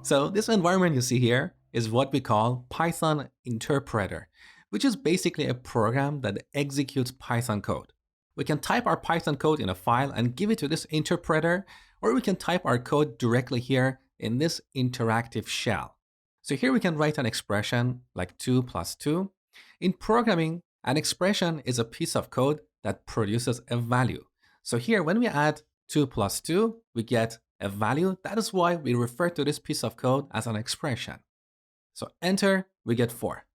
So this environment you see here is what we call Python interpreter, which is basically a program that executes Python code. We can type our Python code in a file and give it to this interpreter, or we can type our code directly here in this interactive shell. So here we can write an expression like 2 plus 2. In programming, an expression is a piece of code that produces a value. So here, when we add 2 plus 2, we get a value. That is why we refer to this piece of code as an expression. So enter, we get 4.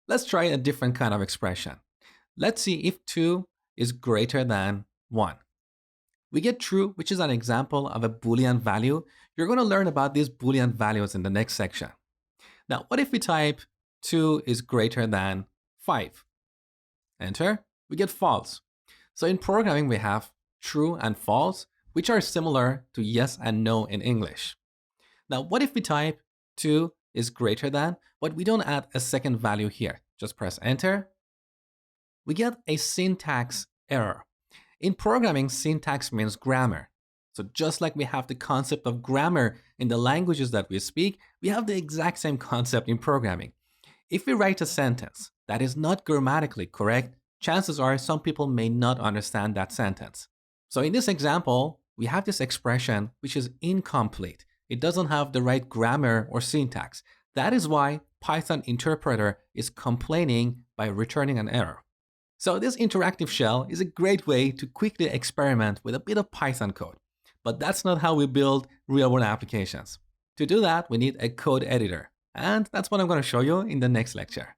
Let's try a different kind of expression. Let's see if 2 is greater than 1. We get true, which is an example of a Boolean value. You're going to learn about these Boolean values in the next section. Now, what if we type 2 is greater than 5? Enter, we get false. So in programming, we have true and false, which are similar to yes and no in English. Now, what if we type 2 is greater than, but we don't add a second value here? Just press enter. We get a syntax error. In programming, syntax means grammar. So just like we have the concept of grammar in the languages that we speak, we have the exact same concept in programming. If we write a sentence that is not grammatically correct, chances are some people may not understand that sentence. So in this example, we have this expression which is incomplete. It doesn't have the right grammar or syntax. That is why Python interpreter is complaining by returning an error. So this interactive shell is a great way to quickly experiment with a bit of Python code. But that's not how we build real-world applications. To do that, we need a code editor. And that's what I'm going to show you in the next lecture.